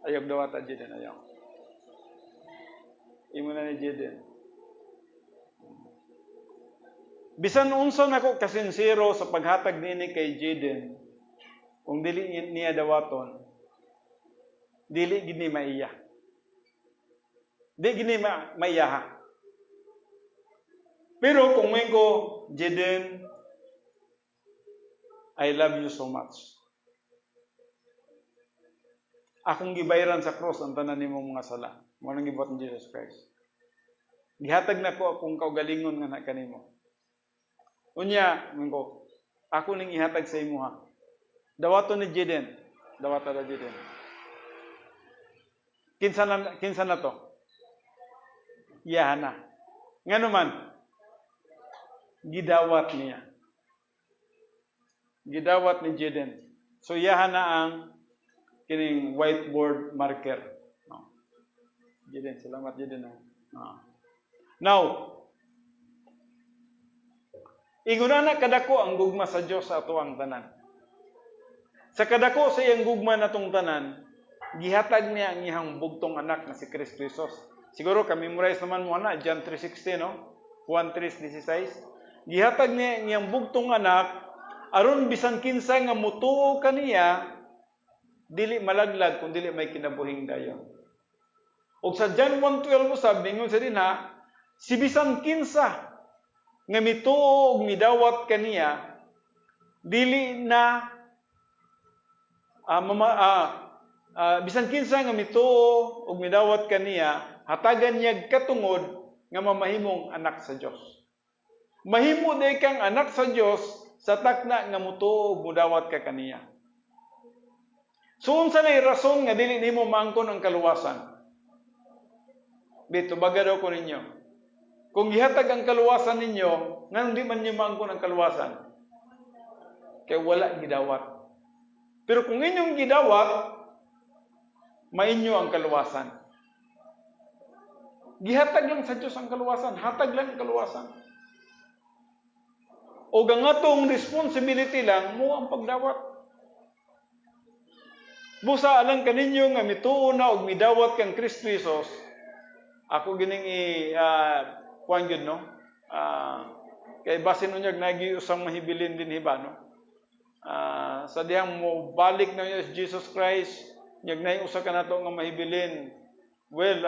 Ayog daw ata Jaden, ayaw. Imo na ni Jaden. Bisan unsa nako kasinsero sa paghatag nini kay Jaden, kung dili niya dawaton, dili gid ni maiya. Di gini maiyaha. Pero kung may ko, Jaden, I love you so much. Akong gibayaran sa cross ang tanan nimong mga sala. Mo nang gibuhat ni Jesus Christ. Gihatag na ko akong kaugalingon nga na kanimo. Unya, ko, ako ning ihatag sa imo ha. Dawato ni Jeden. Dawata na Jeden. Kinsa na to? Yahana. Nga naman, gidawat niya. Gidawat ni Jeden. So, Yahana ang kining whiteboard marker. No. Jeden, salamat Jeden. No. Now, inguna na kadako ang gugma sa Dios sa ato ang tanan. Sa kadako sa iyang gugma natong tanan, gihatag niya ang iyang bugtong anak na si Kristo Jesus. Siguro ka-memorize naman mo na John 3:16, no? Juan 3:16. Gihatag niya ang iyang bugtong anak aron bisan kinsa nga mutuo kaniya dili malaglag kun dili may kinabuhing dayon. Og sa John 1:12 usab ningon sa dinha, si bisan kinsa nga mituo og midawat kaniya dili na bisan kinsa nga mituo og midawat kaniya hatagan niya katungod nga mamahimong anak sa Dios. Mahimo day kang anak sa Dios sa takna nga mutuo og mudawat ka kaniya. So unsa nay rason nga dili nimo maangkon ang kaluwasan? Bito baga daw ko ninyo. Kung gihatag ang kaluwasan ninyo, nganong di man niyo maangkon ang kaluwasan? Kay wala gidawat. Pero kung inyong gidawat, mainyo ang kaluwasan. Gihatag lang sa Diyos ang kaluwasan. Hatag lang ang kaluwasan. O ang atong responsibility lang mo ang pagdawat. Busa alang kaninyo nga mituo na og midawat kang Kristo Jesus. Ako gining kuan gyud no. Kay basin unyag nagi usang mahibilin din hiba no. Sa dihang mo balik na Jesus Christ, nyag nay usa ka nato nga mahibilin. Well,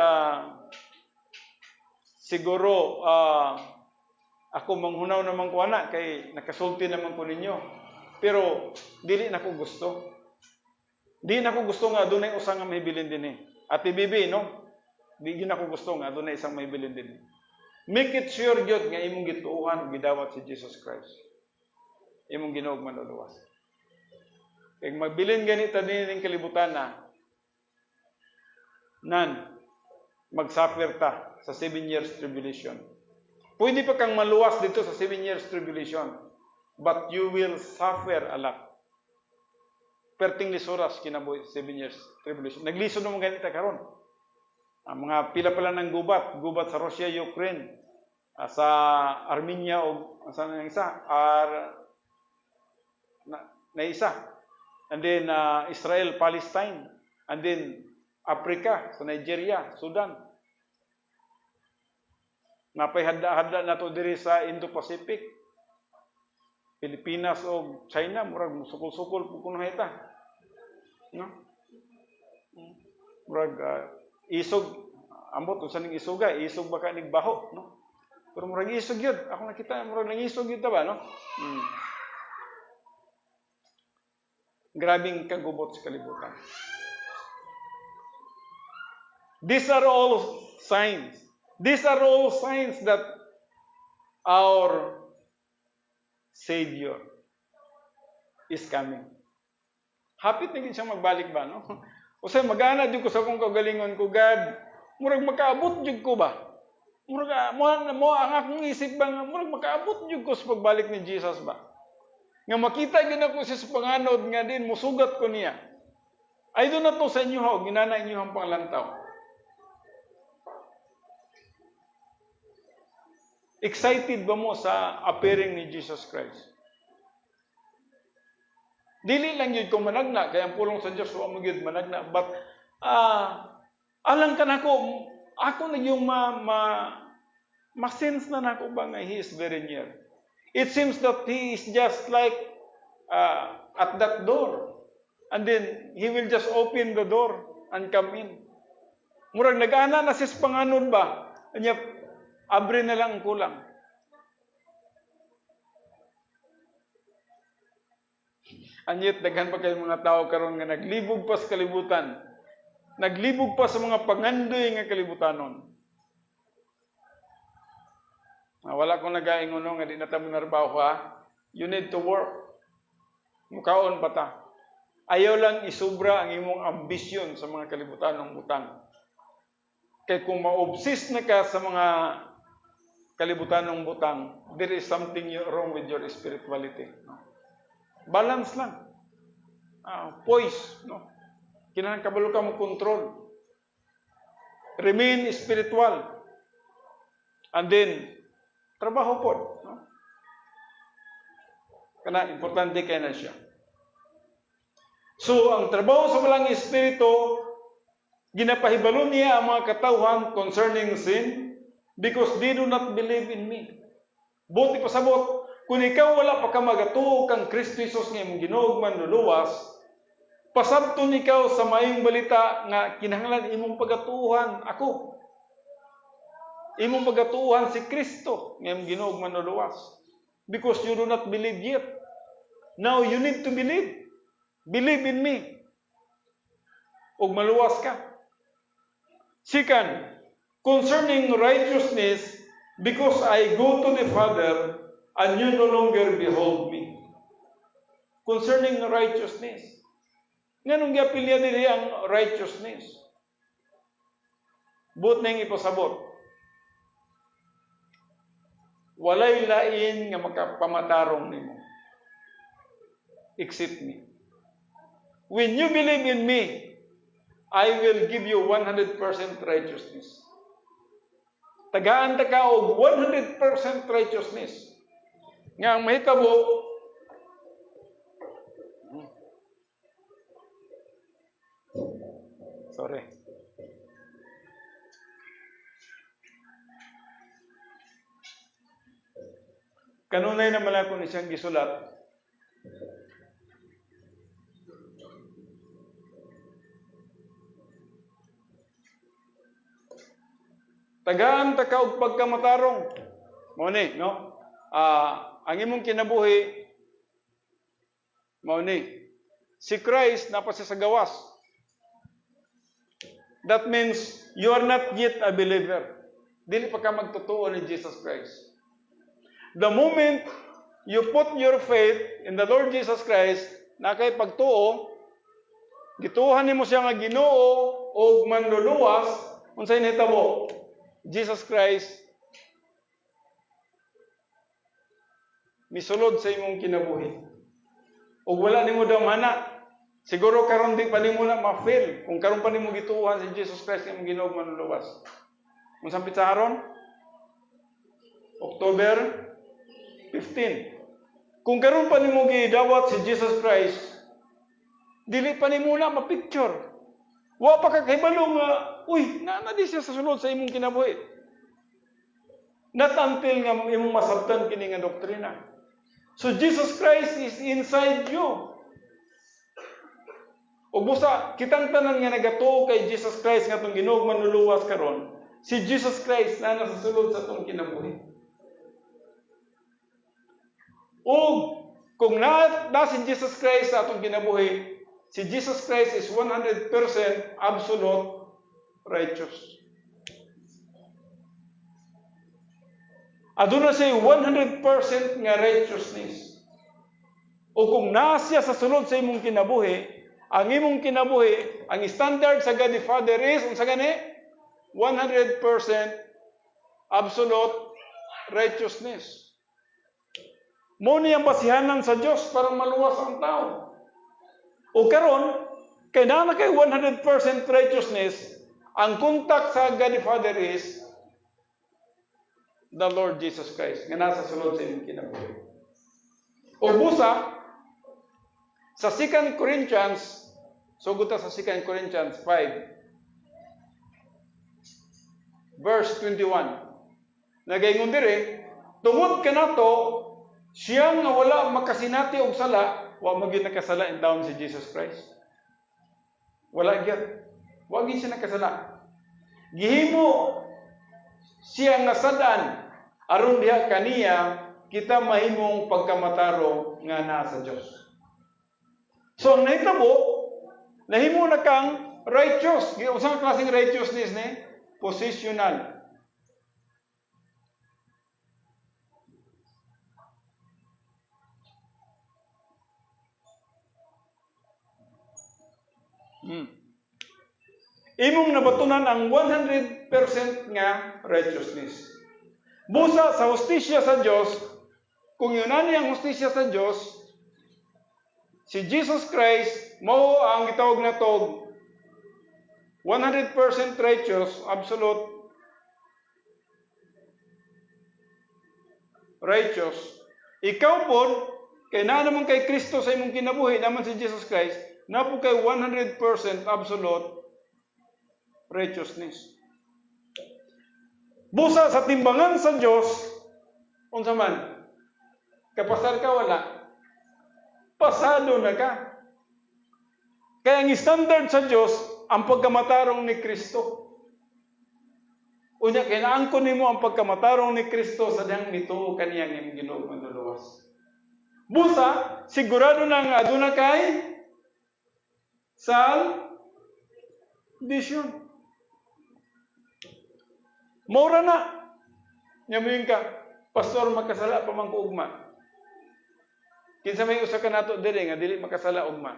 siguro ako manghunaw naman ko ana kay nakasulti naman ko ninyo. Pero dili nako gusto. Di nako gusto nga adunay usa nga mahibilin dinhi. At bibi no. Di gyud nako gusto nga adunay isang mahibilin dinhi. Make it sure gyud nga imong gituohan ug gidawat si Jesus Christ. Imong Ginoo manluluwas. Kay magbilin ganita din ning kalibutan na magsuffer ta sa 7 years tribulation. Pwede pa kang maluwas dito sa 7 years tribulation, but you will suffer a lot. Perting lisuras kinabuhi 7 years tribulation. Naglisod naman ganita karon. Ang mga pila pala ng gubat sa Russia, Ukraine, sa Armenia o sa isa, na isa. And then Israel, Palestine, and then Africa, sa Nigeria, Sudan. Napay hadda na to diri sa Indo-Pacific. Pilipinas o China, murag sukol-sukol po kuno ita. No? Murag isog, ambot unsa ning isuga, isog baka nig baho, no? Pero murag isog gyud. Ako nakita murag nang isog gyud ta ba, no? Grabing kagubot sa kalibutan. These are all signs. These are all signs that our Savior is coming. Hapit na gid siya magbalik ba, no? Usay magana jud ko sa akong kagalingon ko, God. Murag makaabot jud ko ba? Murag mo ang akong isip ba nga murag makaabot jud ko sa pagbalik ni Jesus ba? Nga makita gyud ako sa panganod nga din musugat ko niya. I do not know sa inyo ha, ginana inyo ang panglantaw. Excited ba mo sa appearing ni Jesus Christ? Dili lang yun kung managna, kaya ang pulong sa Diyos, huwag mo yun managna. But, alang ka na ako na yung ma-sense na nako ba nga He is very near. It seems that He is just like at that door. And then, He will just open the door and come in. Murag nag-ana na sis panganon ba? Kanya, abre na lang kulang. Anyet daghan pa kay mga tao karon nga naglibog pa sa kalibutan. Naglibog pa sa mga pangandoy nga kalibutanon. wala kong nagainguno nga di na tamo narbaho ha. You need to work. Mukaon ba ta? Ayaw lang isubra ang imong ambisyon sa mga kalibutan ng butang. Kaya kung ma-obsess na ka sa mga kalibutan ng butang, there is something wrong with your spirituality. Balance lang. Poise. No? Kinahanglan kabalo ka mo control. Remain spiritual. And then, trabaho po. No? Kana, importante kaya na siya. So, ang trabaho sa walang espiritu, ginapahibalo niya ang mga katawhan concerning sin because they do not believe in me. Buti pasabot, kung ikaw wala pa ka magatuo kang Kristo Jesus nga imong Ginoo manluluwas, pasabton ikaw sa maayong balita nga kinahanglan imong pagatuuhan ako. Imong pagatuuhan si Kristo nga imong Ginoo manluluwas. Because you do not believe yet. Now you need to believe. Believe in me. Ug maluwas ka. Second, concerning righteousness, because I go to the Father, and you no longer behold me. Concerning righteousness. Nganong giapilya diri ang righteousness? Buot na yung ipasabot. Walay lain nga makapamatarong nimo. Except me. When you believe in me, I will give you 100% righteousness. Tagaan ta ka og 100% righteousness. Nga ang mahitabo, sorry. Kanunay naman ako ni siyang gisulat. Tagaan ta ka og pagkamatarong. Mao ni, no? Ang imong kinabuhi mao ni si Christ napasa sa gawas. That means you are not yet a believer. Dili pa ka magtotoo ni Jesus Christ. The moment you put your faith in the Lord Jesus Christ, na kay pagtuo, gituhan nimo siya nga Ginoo o manluluwas, unsay nahitabo? Jesus Christ misulod sa imong kinabuhi. Ug wala nimo damana. Siguro karon di pa nimo na ma-feel kung karon pa nimo gituuhan si Jesus Christ nga imong Ginoo manluluwas. Unsang pitsa karon? October 15. Kung karon pa nimo gidawat si Jesus Christ, dili pa nimo na ma-picture. Wa pa ka kahibalo nga, uy, na di siya sa sulod sa imong kinabuhi. Not until nga imong masabtan kini nga doktrina. So Jesus Christ is inside you. O busa, kitang tanan nga nagatuo kay Jesus Christ nga itong Ginoo manluluwas karon, si Jesus Christ na nasa sulod sa itong kinabuhi. O kung na si Jesus Christ sa itong kinabuhi, si Jesus Christ is 100% absolute righteous. Aduna siya 100% nga righteousness. O kung nasya sa sulod sa imong kinabuhi, ang imong kinabuhi, ang standard sa God the Father is, unsa gani? 100% absolute righteousness. Mo ni ang basihanan sa Dios para maluwas ang tao. O karon, kay na kay 100% righteousness, ang contact sa God the Father is the Lord Jesus Christ, nga nasa sulod sa inyong kinabuhi. O busa, sa 2 Corinthians, sugot sa 2 Corinthians 5, verse 21, nagaingon dire, tungod ka na to, siya nga wala makasinati og sala, wa magin nakasala in down si Jesus Christ. Wala gyud. Wa gyud siya nakasala. Gihimo siya nga sadan aron diha kaniya kita mahimong pagkamataro nga naa sa Dios. So ang nahitabo, nahimo na kang righteous. Unsang klaseng righteousness ni? Positional. Imong nabatunan ang 100% nga righteousness. Busa sa hustisya sa Dios, kung yun ang hustisya sa Dios, si Jesus Christ mao ang gitawag na tog 100% righteous, absolute righteous. Ikaw po, kay na naman kay Kristo sa imong kinabuhi, naman si Jesus Christ, na po kay 100% absolute righteousness. Busa sa timbangan sa Diyos, unsa man, kapasar ka wala, pasado na ka. Kaya ang standard sa Diyos, ang pagkamatarong ni Kristo. Unya, kinaangkon nimo ang pagkamatarong ni Kristo sa diyang nito kaniyang imong Ginoo manluluwas. Busa, sigurado na nga aduna kay salvation. Maura na. Nyamuyin ka, pastor, makasala pa man ko ugma. Kinsa may usa ka nato diri nga dili makasala ugma.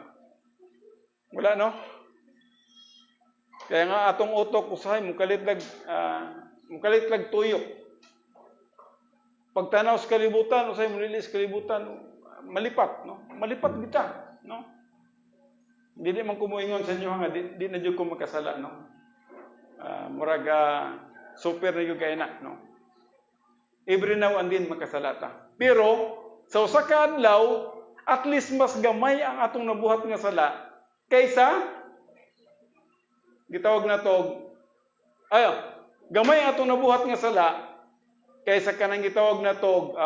Wala, no? Kaya nga atong utok usahay mukalitlag tuyok. Pagtanaw sa kalibutan, usahay mulilis kalibutan, malipat, no? Malipat kita, no? Dili man ko moingon sa inyo nga di na jud ko makasala, no? Murag super na yung kainak, no? Every now and then makasalata. Pero sa usa ka adlaw, at least mas gamay ang atong nabuhat nga sala kaysa gitawag na tog gamay atong nabuhat nga sala kaysa kanang gitawag na tog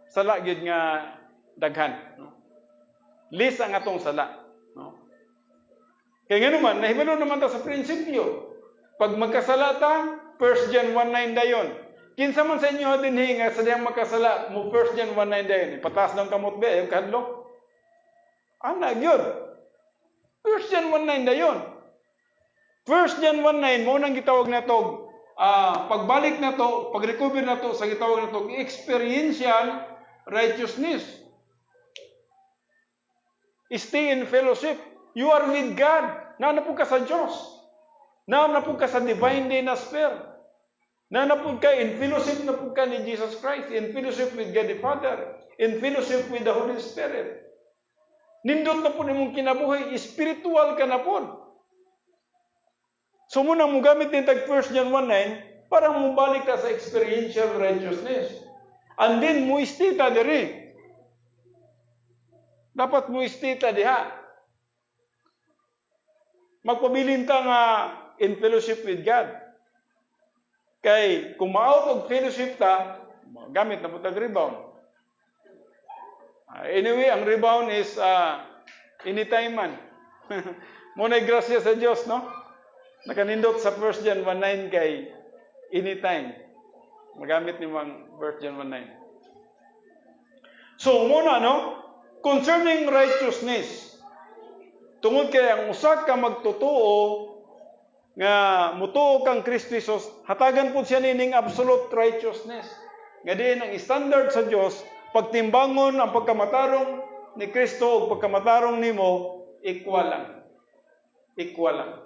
sala gyud nga daghan, no? Lis ang atong sala, no? Kaya nga naman nahibalo naman ta sa prinsipyo. Pag magkasala ta, 1 John 1:9 dayon. Kinsa man sa inyo dinhi nga sadyang makasala mo 1 John 1:9 dayon, ipatas ng kamot ba yung kadlok? Ana gyud. 1 John 1:9 dayon. 1 John 1:9 mo nang gitawag na tog pagbalik na to, pag-recover na to sa gitawag na tog experiential righteousness. Stay in fellowship. You are with God. Nanapod ka sa Diyos. Nanapod ka sa divine dinasphere. Nanapod ka in fellowship na po ka ni Jesus Christ. In fellowship with God the Father. In fellowship with the Holy Spirit. Nindot na po nimong kinabuhi. Spiritual ka na po. So muna mo gamit din tag 1 John 1:9 para mo balik ka sa experiential righteousness. And then mo istita diri. Dapat mo istita diha. Magpabilin ta nga in fellowship with God. Kay kung ma-out og fellowship ta, gamit na po tag rebound. Anyway, ang rebound is anytime man. Muna'y grasya sa Diyos, no? Nakanindot sa 1 John 1:9 kay anytime. Magamit ni mang 1 John 1:9. So, muna, no? Concerning righteousness, tungod kay ang usa ka magtotoo nga mutuo kang Kristo Jesus, hatagan po siya nining absolute righteousness. Nga diin ang standard sa Dios, pagtimbangon ang pagkamatarong ni Kristo o pagkamatarong nimo, equal lang. Equal lang.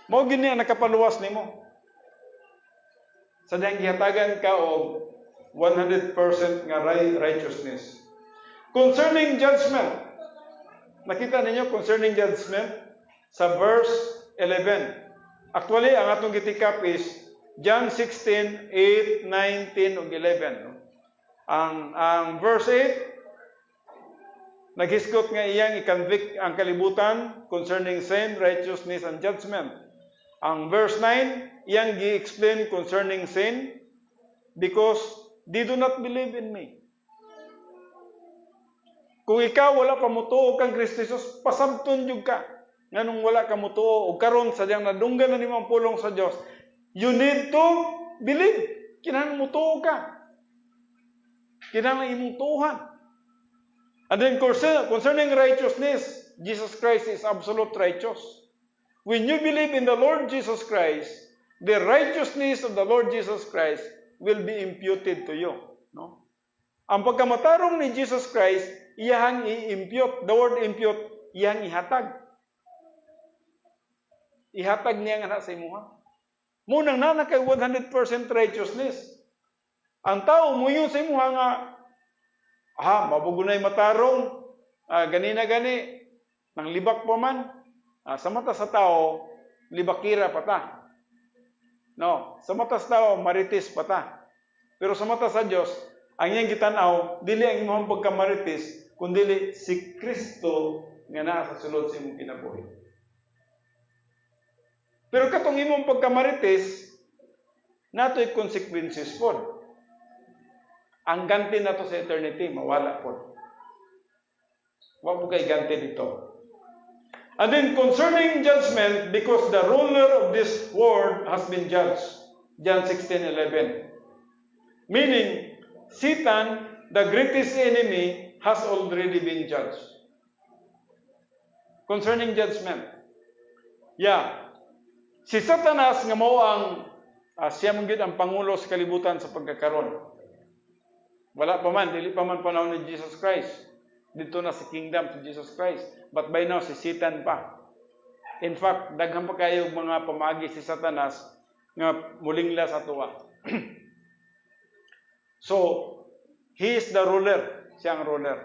Mao gini ang nakapaluwas nimo. Sa diyang gihatagan ka og 100% nga righteousness. Concerning judgment, nakita ninyo concerning judgment sa verse 11. Actually, ang atong gitikap is John 16, 8, 9, 10, ug 11. Ang verse 8, naghiskot nga iyang i-convict ang kalibutan concerning sin, righteousness, and judgment. Ang verse 9, iyang gi-explain concerning sin because they do not believe in me. Kung ikaw wala pa mutuo kang Kristo Jesus, pasabton jud ka. Nganong wala ka mutuo o karon sa diyang nadunggan na nimang pulong sa Dios, you need to believe. Kinahanglan mutuo ka. Kinahanglan imong tuhan. And then concerning righteousness, Jesus Christ is absolute righteous. When you believe in the Lord Jesus Christ, the righteousness of the Lord Jesus Christ will be imputed to you. No? Ang pagkamatarong ni Jesus Christ, iyahang i-impute. The word impute, iyang ihatag. Ihatag niya nga sa imuha. Munang na kay 100% righteousness. Ang tao muyo sa imuha nga, mabugunay matarong, gani, nang libak pa man. Sa mata sa tao, libakira pa ta. No, sa mata sa tao, maritis pa ta. Pero sa mata sa Diyos, ang iyang gitanaw, dili ang imong pagkamaritis, kundi si Kristo nga naa sa sulod sa imong kinabuhi. Pero katong imong pagkamaritis, nato'y consequences po. Ang ganti na to sa eternity, mawala po. Huwag po kay ganti dito. And then concerning judgment, because the ruler of this world has been judged. John 16:11. Meaning, Satan, the greatest enemy, has already been judged. Concerning judgment. Si Satanas nga mao ang siya mong ang pangulo sa kalibutan sa pagkakaroon. Wala pa man, dili pa man panahon ni Jesus Christ. Dito na sa kingdom si Jesus Christ. But by now, si Satan pa. In fact, daghang pa kayo mga pamagi si Satanas nga mulingla sa tuwa. So, he is the ruler. Siya ang ruler.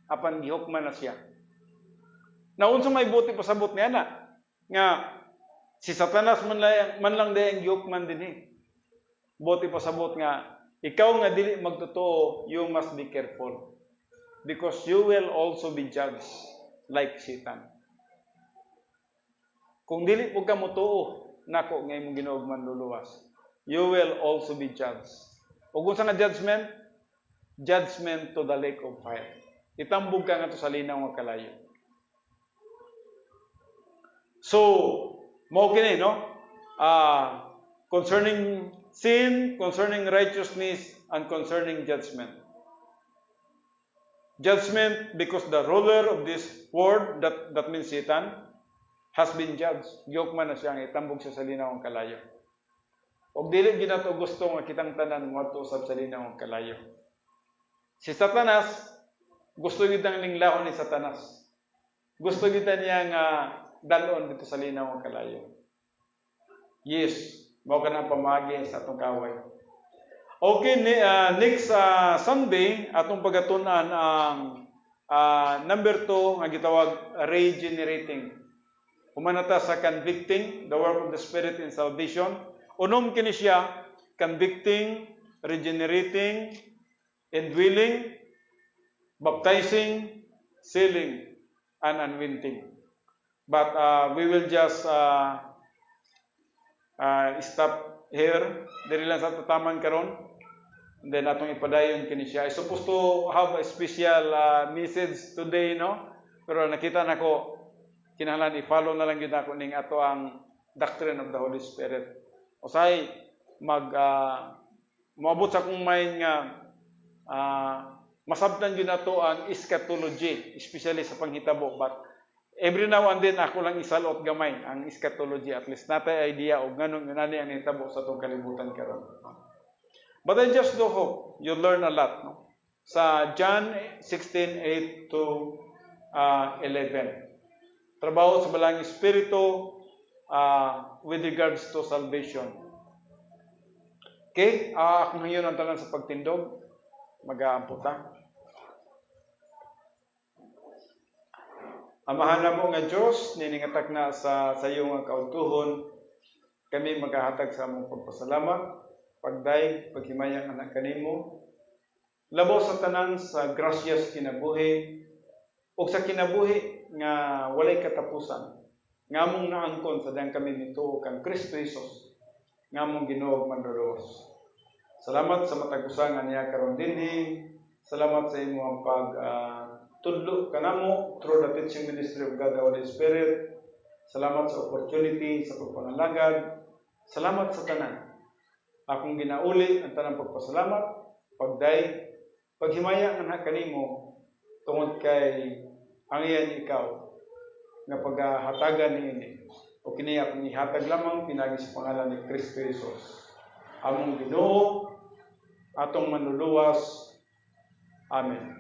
Apan gihukman na siya. Naunsa may buti pasabot niya na. Nga, si Satanas man lang dahil gihukman din Buti pasabot nga, ikaw nga dili magtotoo, you must be careful. Because you will also be judged like Satan. Kung dili po ka mutuo, nako ngay mong ginaugman luluwas, you will also be judged. O kung sa nga judgment, judgment to the lake of fire. Itambog ka nga to sa linaw nga kalayo. So, mo kini, no? Concerning sin, concerning righteousness, and concerning judgment. Judgment because the ruler of this world, that means Satan, has been judged. Giyokman na siya, itambog siya sa linaw ng kalayo. O dili ginato gusto nga kitang tanan mo usab sa linaw ng kalayo. Si Satanas, gusto gitang linglahon ni Satanas. Gusto kita niya nga dalon dito sa linaw ng kalayo. Yes, mao ka na pamagi sa atong kaway. Okay, next Sunday, atong pagatunan ang number 2, nga gitawag regenerating. Humanata sa convicting, the work of the Spirit in salvation. Unom kini siya, convicting, regenerating, indwelling, baptizing, sealing, and anointing. But we will just stop here. Dili lang sa tataman karon. And then atong ipadayon kini siya. I supposed to have a special message today, no? Pero nakita nako kinahanglan i-follow na lang gyud ako ning ato ang doctrine of the Holy Spirit. Usay moabot sa akong mind nga masabtan gyud nato ang eschatology, especially sa panghitabo. But every now and then ako lang isalot gamay ang eschatology, at least natay idea og nganong nani ang hitabo sa atong kalibutan karon. But I just do hope you learn a lot, no? Sa John 16:8 to 11. Trabaho sa balang espiritu with regards to salvation. Okay? Kung ngayon ang tanan sa pagtindog, mag-aamputa. Amahan na mo nga Diyos, niningatak na sa iyo nga kauntuhon, kami maghahatag sa among pagpasalamat, pagdaig, paghimayang anak kanimo, labaw sa tanan sa grasyas kinabuhi, o sa kinabuhi nga walay katapusan, nga mong naangkon sa dang kami nito kang Kristo Jesus, nga mong Ginoo manluluwas. Salamat sa matagusan nga niya karon dinhi, salamat sa imong tudlo kanamo through the teaching ministry of God the Holy Spirit. Salamat sa opportunity sa pagpangalagad. Salamat sa tanan. Akong ginauli ang tanang pagpasalamat, pagday, paghimaya nga kanimo tungod kay ang iyan ikaw nga paghahatagan niini. O kini akong ihatag lamang pinagi sa pangalan ni Kristo Jesus. Among Ginoo, atong manluluwas. Amen.